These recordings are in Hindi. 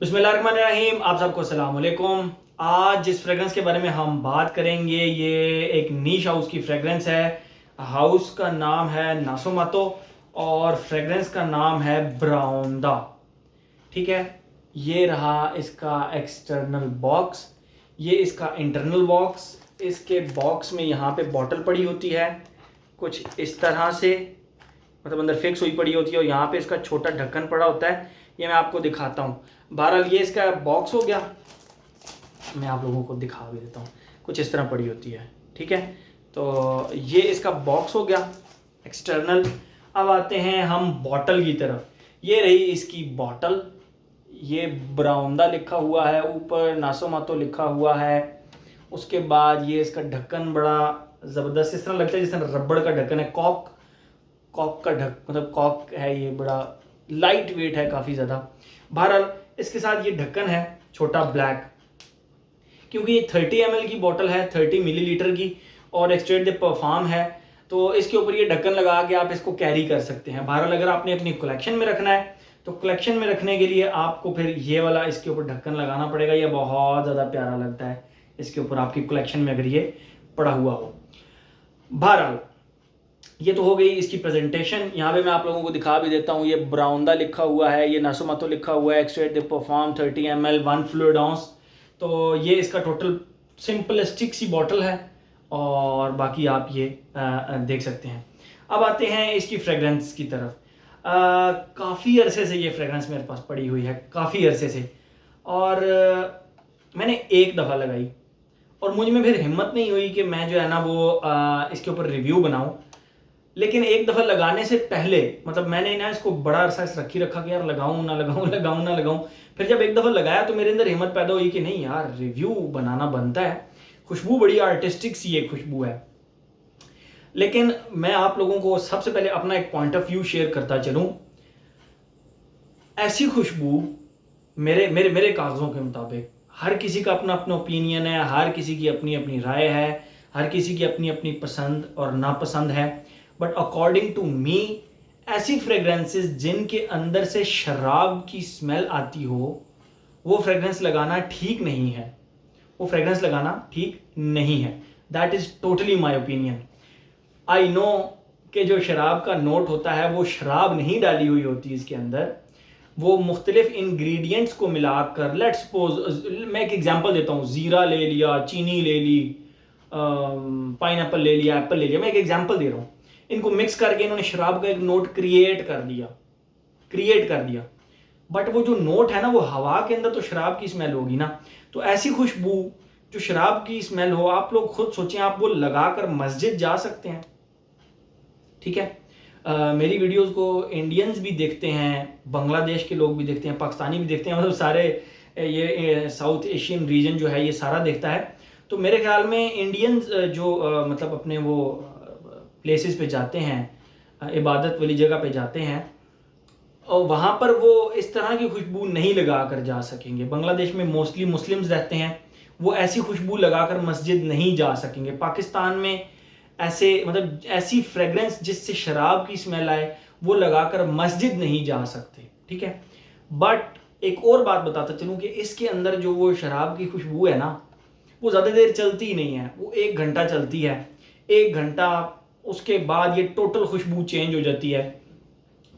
बिस्मिल्लाहिर्रहमानिर्रहीम। आप सबको अस्सलाम वालेकुम। आज जिस फ्रेगरेंस के बारे में हम बात करेंगे ये एक नीश हाउस की फ्रेगरेंस है। हाउस का नाम है नासोमातो और फ्रेगरेंस का नाम है ब्राउंदा। ठीक है, ये रहा इसका एक्सटर्नल बॉक्स, ये इसका इंटरनल बॉक्स। इसके बॉक्स में यहाँ पे बॉटल पड़ी होती है कुछ इस तरह से, मतलब अंदर फिक्स हुई पड़ी होती है और यहाँ पे इसका छोटा ढक्कन पड़ा होता है। ये मैं आपको दिखाता हूँ। बहरहाल ये इसका बॉक्स हो गया, मैं आप लोगों को दिखा भी देता हूँ। कुछ इस तरह पड़ी होती है, ठीक है। तो ये इसका बॉक्स हो गया एक्सटर्नल। अब आते हैं हम बॉटल की तरफ। ये रही इसकी बॉटल, ये ब्राउंदा लिखा हुआ है, ऊपर नासोमातो लिखा हुआ है। उसके बाद ये इसका ढक्कन बड़ा ज़बरदस्त इस तरह लगता है जैसे रबड़ का ढक्कन है। कॉक कॉक का मतलब कॉक है, ये बड़ा लाइट वेट है काफ़ी ज़्यादा। बहरहाल इसके साथ ये ढक्कन है छोटा ब्लैक, क्योंकि ये 30 ml की बोतल है, 30 मिलीलीटर की, और एक्सट्रेट द परफॉर्म है, तो इसके ऊपर ये ढक्कन लगा के आप इसको कैरी कर सकते हैं। बहरहाल अगर आपने अपनी कलेक्शन में रखना है तो कलेक्शन में रखने के लिए आपको फिर ये वाला इसके ऊपर ढक्कन लगाना पड़ेगा। ये बहुत ज़्यादा प्यारा लगता है इसके ऊपर आपकी कलेक्शन में अगर ये पड़ा हुआ हो। बहरहाल ये तो हो गई इसकी प्रेजेंटेशन। यहाँ पे मैं आप लोगों को दिखा भी देता हूँ। ये ब्राउंदा लिखा हुआ है, ये नासोमातो लिखा हुआ है, extrait de parfum 30 ml 1 fluid ounce. तो ये इसका टोटल सिंपलिस्टिक सी बॉटल है और बाकी आप ये देख सकते हैं। अब आते हैं इसकी फ्रेगरेंस की तरफ। काफ़ी अरसे से ये फ्रेगरेंस मेरे पास पड़ी हुई है, काफ़ी अरसे से, और मैंने एक दफ़ा लगाई और मुझ में फिर हिम्मत नहीं हुई कि मैं जो है ना वो इसके ऊपर रिव्यू बनाऊं। लेकिन एक दफ़ा लगाने से पहले मतलब मैंने ना इसको बड़ा अरसा रखी रखा कि यार लगाऊं ना लगाऊं, लगाऊं ना लगाऊं। फिर जब एक दफ़ा लगाया तो मेरे अंदर हिम्मत पैदा हुई कि नहीं यार, रिव्यू बनाना बनता है। खुशबू बड़ी आर्टिस्टिक सी एक खुशबू है। लेकिन मैं आप लोगों को सबसे पहले अपना एक पॉइंट ऑफ व्यू शेयर करता चलूं। ऐसी खुशबू मेरे मेरे मेरे कागज़ों के मुताबिक, हर किसी का अपना अपना ओपिनियन है, हर किसी की अपनी अपनी राय है, हर किसी की अपनी अपनी पसंद और नापसंद है, बट अकॉर्डिंग टू मी ऐसी फ्रेगरेंसेस जिनके अंदर से शराब की स्मेल आती हो वो फ्रेगरेंस लगाना ठीक नहीं है। वो फ्रेगरेंस लगाना ठीक नहीं है। That is totally my opinion. I know कि जो शराब का नोट होता है वो शराब नहीं डाली हुई होती इसके अंदर, वो मुख्तलिफ इंग्रेडिएंट्स को मिलाकर, लेट्स सपोज मैं एक एग्जांपल देता हूँ, ज़ीरा ले लिया, चीनी ले ली, पाइनएप्पल ले लिया, एप्पल ले लिया, मैं एक एग्जांपल दे रहा हूँ। इनको मिक्स करके इन्होंने शराब का एक नोट क्रिएट कर दिया। बट वो जो नोट है ना वो हवा के अंदर तो शराब की स्मेल होगी ना। तो ऐसी खुशबू जो शराब की स्मेल हो, आप लोग खुद सोचें, आप वो लगाकर मस्जिद जा सकते हैं? ठीक है, मेरी वीडियोस को इंडियंस भी देखते हैं, बांग्लादेश के लोग भी देखते हैं, पाकिस्तानी भी देखते हैं, मतलब सारे ये साउथ एशियन रीजन जो है ये सारा देखता है। तो मेरे ख्याल में इंडियंस जो मतलब अपने वो प्लेसेस पे जाते हैं, इबादत वाली जगह पे जाते हैं, और वहाँ पर वो इस तरह की खुशबू नहीं लगा कर जा सकेंगे। बांग्लादेश में मोस्टली मुस्लिम्स रहते हैं, वो ऐसी खुशबू लगाकर मस्जिद नहीं जा सकेंगे। पाकिस्तान में ऐसे मतलब ऐसी फ्रेगरेंस जिससे शराब की स्मेल आए वो लगाकर मस्जिद नहीं जा सकते, ठीक है। बट एक और बात बताता चलूँ कि इसके अंदर जो वो शराब की खुशबू है ना वो ज़्यादा देर चलती ही नहीं है, वो 1 घंटा चलती है। 1 घंटा उसके बाद ये टोटल खुशबू चेंज हो जाती है।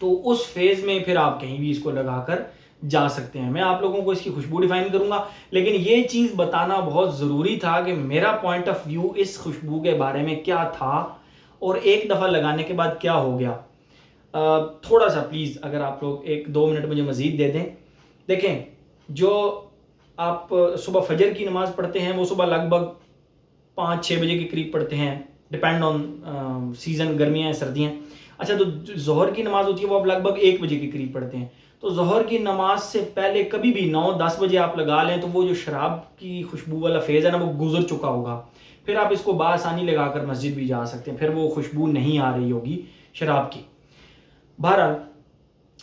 तो उस फेज़ में फिर आप कहीं भी इसको लगाकर जा सकते हैं। मैं आप लोगों को इसकी खुशबू डिफाइन करूंगा, लेकिन ये चीज़ बताना बहुत ज़रूरी था कि मेरा पॉइंट ऑफ व्यू इस खुशबू के बारे में क्या था और एक दफ़ा लगाने के बाद क्या हो गया। थोड़ा सा प्लीज़ अगर आप लोग 1-2 मिनट मुझे मज़ीद दे दें। देखें, जो आप सुबह फजर की नमाज़ पढ़ते हैं वो सुबह लगभग 5-6 बजे के करीब पढ़ते हैं, डिपेंड ऑन सीज़न, गर्मियाँ सर्दियाँ। अच्छा, तो ज़ोहर की नमाज़ होती है वो आप लगभग 1 बजे के करीब पढ़ते हैं। तो ज़ोहर की नमाज से पहले कभी भी 9-10 बजे आप लगा लें तो वो जो शराब की खुशबू वाला फेज़ है ना वो गुजर चुका होगा। फिर आप इसको बासानी लगाकर मस्जिद भी जा सकते हैं, फिर वो खुशबू नहीं आ रही होगी शराब की। बहरहाल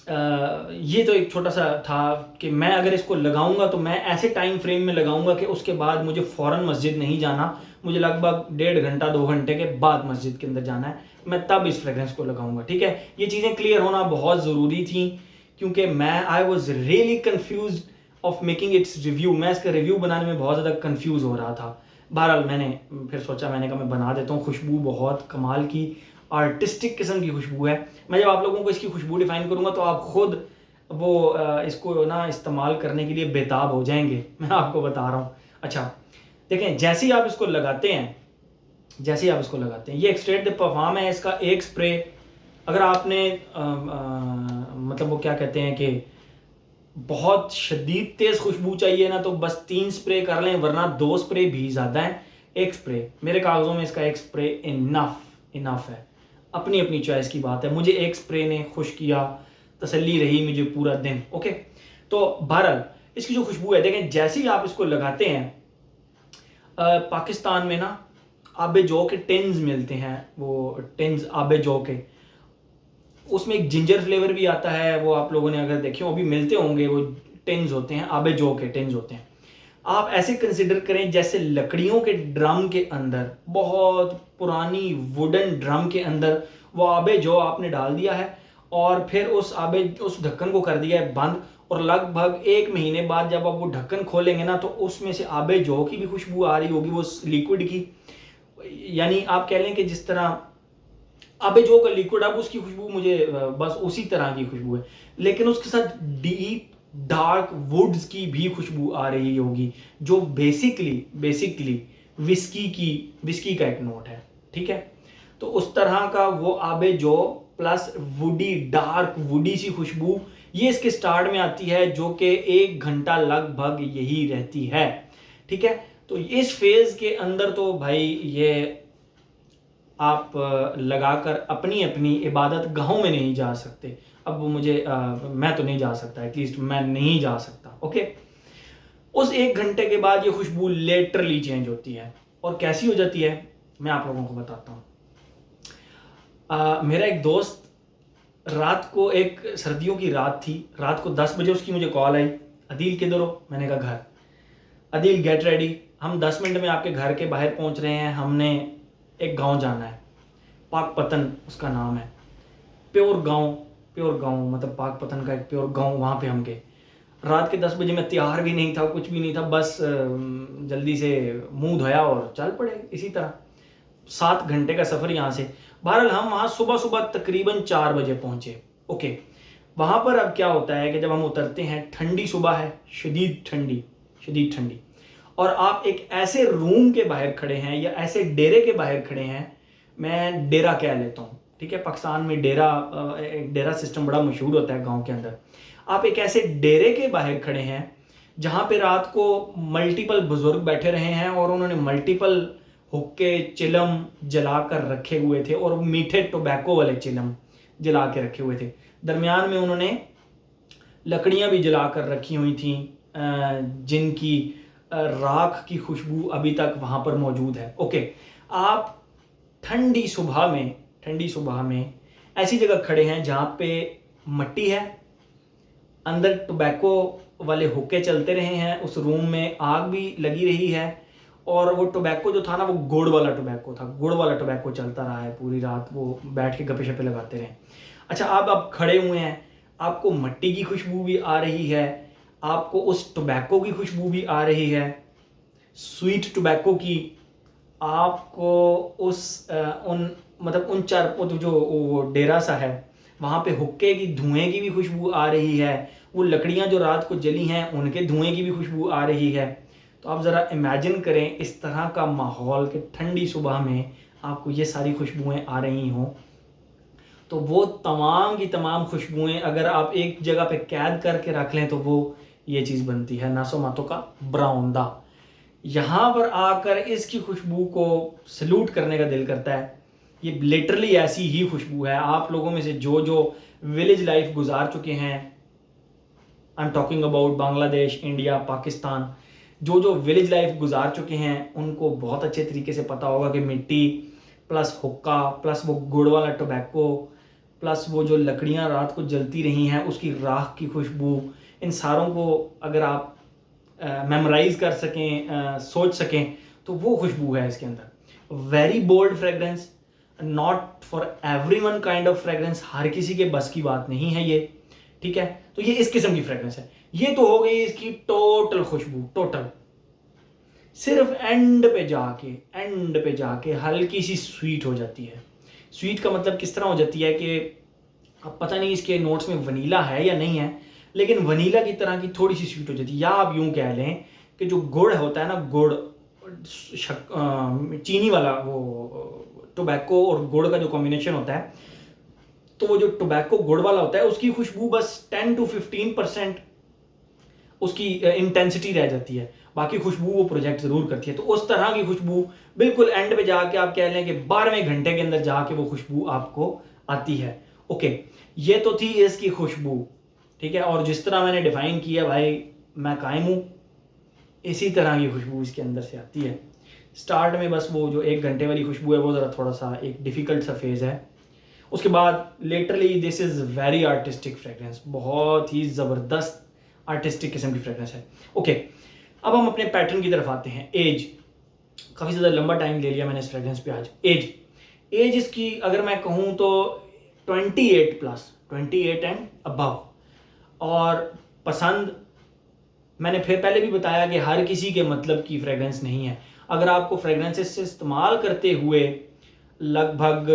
ये तो एक छोटा सा था कि मैं अगर इसको लगाऊंगा तो मैं ऐसे टाइम फ्रेम में लगाऊंगा कि उसके बाद मुझे फ़ौरन मस्जिद नहीं जाना, मुझे लगभग 1.5 घंटा 2 घंटे के बाद मस्जिद के अंदर जाना है, मैं तब इस फ्रेगरेंस को लगाऊंगा। ठीक है, ये चीज़ें क्लियर होना बहुत ज़रूरी थी क्योंकि मैं I was really confuse of making it's review, मैं इसका रिव्यू बनाने में बहुत ज़्यादा कंफ्यूज हो रहा था। बहरहाल मैंने फिर सोचा, मैंने कहा मैं बना देता हूँ। खुशबू बहुत कमाल की आर्टिस्टिक किस्म की खुशबू है। मैं जब आप लोगों को इसकी खुशबू डिफाइन करूँगा तो आप खुद वो इसको ना इस्तेमाल करने के लिए बेताब हो जाएंगे, मैं आपको बता रहा हूँ। अच्छा देखें, जैसे ही आप इसको लगाते हैं, ये एक्सट्रेट द परफ्यूम है, इसका एक स्प्रे अगर आपने मतलब वो क्या कहते हैं कि बहुत शदीद तेज़ खुशबू चाहिए ना, तो बस 3 स्प्रे कर लें, वरना 2 स्प्रे भी ज़्यादा है। एक स्प्रे, मेरे कागज़ों में इसका एक स्प्रे इनफ है। अपनी अपनी चॉइस की बात है। मुझे एक स्प्रे ने खुश किया, तसल्ली रही मुझे पूरा दिन। ओके, तो बहरहाल इसकी जो खुशबू है, देखें जैसे ही आप इसको लगाते हैं, पाकिस्तान में ना आबे जो के टिन्स मिलते हैं, वो टिन्स आबे जो के, उसमें एक जिंजर फ्लेवर भी आता है, वो आप लोगों ने अगर देखे हो अभी मिलते होंगे, वो टिन्स होते हैं, आबे जो के टिन्स होते हैं। आप ऐसे कंसिडर करें जैसे लकड़ियों के ड्रम के अंदर, बहुत पुरानी वुडन ड्रम के अंदर वो आबे जो आपने डाल दिया है, और फिर उस ढक्कन को कर दिया है बंद, और लगभग 1 महीने बाद जब आप वो ढक्कन खोलेंगे ना, तो उसमें से आबे जो की भी खुशबू आ रही होगी, वो लिक्विड की। यानी आप कह लें कि जिस तरह आबे जो का लिक्विड, अब उसकी खुशबू मुझे बस उसी तरह की खुशबू है, लेकिन उसके साथ डीप डार्क वुड्स की भी खुशबू आ रही होगी, जो बेसिकली विस्की का एक नोट है। ठीक है, तो उस तरह का वो आबे जो प्लस वुडी, डार्क वुडी सी खुशबू, ये इसके स्टार्ट में आती है, जो कि 1 घंटा लगभग यही रहती है। ठीक है, तो इस फेज के अंदर तो भाई ये आप लगाकर अपनी अपनी इबादत गाहों में नहीं जा सकते। अब मैं तो नहीं जा सकता, एटलीस्ट मैं नहीं जा सकता। ओके, उस 1 घंटे के बाद ये खुशबू लेटरली चेंज होती है, और कैसी हो जाती है मैं आप लोगों को बताता हूँ। मेरा एक दोस्त, रात को, एक सर्दियों की रात थी, रात को 10 बजे उसकी मुझे कॉल आई, अदील किधर हो? मैंने कहा घर। अदील गेट रेडी, हम 10 मिनट में आपके घर के बाहर पहुंच रहे हैं, हमने एक गांव जाना है, पाकपतन उसका नाम है, प्योर गांव, मतलब पाकपतन का एक प्योर गांव, वहाँ पे हम गए। रात के 10 बजे मैं तैयार भी नहीं था, कुछ भी नहीं था, बस जल्दी से मुंह धोया और चल पड़े इसी तरह। 7 घंटे का सफ़र यहाँ से। बहरहाल हम वहाँ सुबह तकरीबन 4 बजे पहुँचे। ओके, वहाँ पर अब क्या होता है कि जब हम उतरते हैं, ठंडी सुबह है, शदीद ठंडी, और आप एक ऐसे रूम के बाहर खड़े हैं या ऐसे डेरे के बाहर खड़े हैं, मैं डेरा कह लेता हूँ। ठीक है, पाकिस्तान में डेरा सिस्टम बड़ा मशहूर होता है गांव के अंदर। आप एक ऐसे डेरे के बाहर खड़े हैं जहाँ पे रात को मल्टीपल बुजुर्ग बैठे रहे हैं, और उन्होंने मल्टीपल हुक्के चिलम जला कर रखे हुए थे, और मीठे टोबैको वाले चिलम जला के रखे हुए थे। दरमियान में उन्होंने लकड़ियाँ भी जला कर रखी हुई थी, जिनकी राख की खुशबू अभी तक वहाँ पर मौजूद है। ओके, आप ठंडी सुबह में ऐसी जगह खड़े हैं जहाँ पे मट्टी है, अंदर टोबैको वाले हुक्के चलते रहे हैं, उस रूम में आग भी लगी रही है, और वो टोबैको जो था ना, वो गुड़ वाला टोबैको चलता रहा है पूरी रात, वो बैठ के गप्पे शप्पे लगाते रहे। अच्छा, आप खड़े हुए हैं, आपको मट्टी की खुशबू भी आ रही है, आपको उस टोबैको की खुशबू भी आ रही है, स्वीट टोबैको की, आपको उन चार जो वो डेरा सा है वहाँ पे हुक्के की धुएं की भी खुशबू आ रही है, वो लकड़ियाँ जो रात को जली हैं उनके धुएं की भी खुशबू आ रही है। तो आप ज़रा इमेजिन करें इस तरह का माहौल कि ठंडी सुबह में आपको ये सारी खुशबुएं आ रही हों, तो वो तमाम की तमाम खुशबुएं अगर आप एक जगह पे कैद करके रख लें, तो वो ये चीज़ बनती है नासो मातों का ब्राउंदा। यहाँ पर आकर इसकी खुशबू को सल्यूट करने का दिल करता है। ये लिटरली ऐसी ही खुशबू है। आप लोगों में से जो विलेज लाइफ गुजार चुके हैं, I am talking about Bangladesh, India, Pakistan, जो विलेज लाइफ गुजार चुके हैं, उनको बहुत अच्छे तरीके से पता होगा कि मिट्टी प्लस हुक्का प्लस वो गुड़ वाला टोबैको प्लस वो जो लकड़ियाँ रात को जलती रही हैं उसकी राख की खुशबू, इन सारों को अगर आप मेमोराइज कर सकें, सोच सकें, तो वो खुशबू है इसके अंदर। Very bold fragrance, not for everyone kind of fragrance, हर किसी के बस की बात नहीं है ये। ठीक है, तो ये इस किस्म की फ्रेगरेंस है। ये तो हो गई इसकी टोटल खुशबू, टोटल। सिर्फ एंड पे जाके हल्की सी स्वीट हो जाती है। स्वीट का मतलब किस तरह हो जाती है कि अब पता नहीं इसके नोट्स में वनीला है या नहीं है, लेकिन वनीला की तरह की थोड़ी सी स्वीट हो जाती है। या आप यूं कह लें कि जो गुड़ होता है ना, गुड़ चीनी वाला, वो टोबैको और गुड़ का जो कॉम्बिनेशन होता है, तो वो जो टोबैको गुड़ वाला होता है उसकी खुशबू बस 10 to 15% उसकी इंटेंसिटी रह जाती है, बाकी खुशबू वो प्रोजेक्ट जरूर करती है। तो उस तरह की खुशबू बिल्कुल एंड पे जाके आप कह लें कि 12वें घंटे के अंदर जाके वो खुशबू आपको आती है। ओके, ये तो थी इसकी खुशबू, ठीक है। और जिस तरह मैंने डिफाइन किया भाई, मैं कायम हूँ, इसी तरह की खुशबू इसके अंदर से आती है। स्टार्ट में बस वो जो 1 घंटे वाली खुशबू है वो ज़रा थोड़ा सा एक डिफ़िकल्ट सा फेज़ है। उसके बाद literally this is very artistic fragrance, बहुत ही ज़बरदस्त आर्टिस्टिक किस्म की फ्रेगरेंस है। ओके, अब हम अपने पैटर्न की तरफ आते हैं। एज, काफ़ी ज़्यादा लंबा टाइम ले लिया मैंने इस फ्रेगरेंस पे आज। एज इसकी अगर मैं कहूँ तो 28+, 28 एंड अबव। और पसंद, मैंने फिर पहले भी बताया कि हर किसी के मतलब की फ्रेगरेंस नहीं है। अगर आपको फ्रेगरेंसेस से इस्तेमाल करते हुए लगभग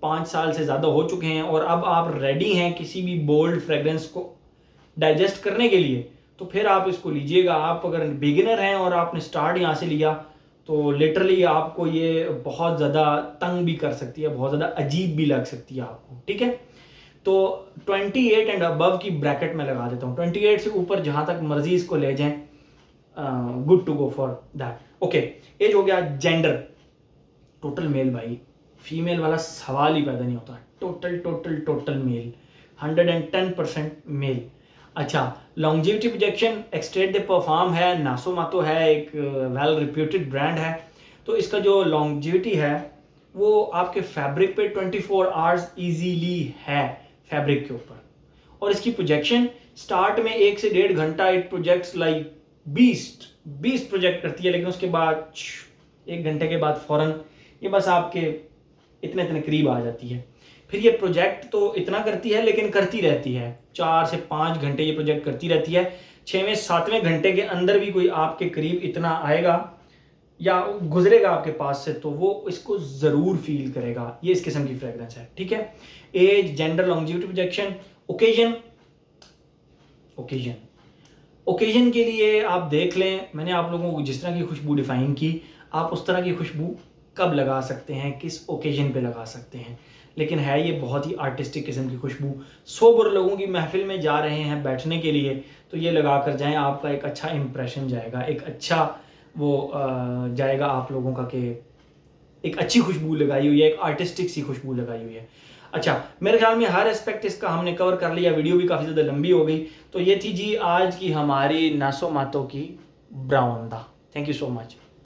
5 साल से ज़्यादा हो चुके हैं और अब आप रेडी हैं किसी भी बोल्ड फ्रेगरेंस को डाइजेस्ट करने के लिए, तो फिर आप इसको लीजिएगा। आप अगर बिगिनर हैं और आपने स्टार्ट यहाँ से लिया, तो लिटरली आपको ये बहुत ज़्यादा तंग भी कर सकती है, बहुत ज़्यादा अजीब भी लग सकती है आपको, ठीक है। तो 28 एंड अबव की ब्रैकेट में लगा देता हूँ। 28 से ऊपर जहाँ तक मर्जी इसको ले जाएं, good to go for that. Okay, age हो गया। जेंडर, टोटल मेल भाई, फीमेल वाला सवाल ही पैदा नहीं होता। Total male, 110% male. अच्छा, longevity projection, extrait de parfum है, नासो मातो है, एक वेल रिप्यूटेड ब्रांड है। तो इसका जो लॉन्जेविटी है वो आपके फैब्रिक पे 24 आवर्स इजीली है फैब्रिक के ऊपर। और इसकी प्रोजेक्शन स्टार्ट में 1 से 1.5 घंटा इट प्रोजेक्ट्स लाइक 20 प्रोजेक्ट करती है, लेकिन उसके बाद 1 घंटे के बाद फौरन ये बस आपके इतने इतने करीब आ जाती है। फिर ये प्रोजेक्ट तो इतना करती है लेकिन करती रहती है, 4 से 5 घंटे ये प्रोजेक्ट करती रहती है। 6वें 7वें घंटे के अंदर भी कोई आपके करीब इतना आएगा या गुजरेगा आपके पास से, तो वो इसको ज़रूर फील करेगा। ये इस किस्म की फ्रेगरेंस है, ठीक है। Age, gender, longevity projection, occasion के लिए आप देख लें, मैंने आप लोगों को जिस तरह की खुशबू डिफाइन की, आप उस तरह की खुशबू कब लगा सकते हैं, किस ओकेजन पे लगा सकते हैं। लेकिन है ये बहुत ही आर्टिस्टिक किस्म की खुशबू। सोबर लोगों की महफिल में जा रहे हैं बैठने के लिए, तो ये लगा कर जाएं, आपका एक अच्छा इंप्रेशन जाएगा, एक अच्छा वो जाएगा आप लोगों का कि एक अच्छी खुशबू लगाई हुई है, एक आर्टिस्टिक सी खुशबू लगाई हुई है। अच्छा, मेरे ख्याल में हर एस्पेक्ट इसका हमने कवर कर लिया, वीडियो भी काफ़ी ज़्यादा लंबी हो गई। तो ये थी जी आज की हमारी नासो मातो की ब्राउन दा। Thank you so much.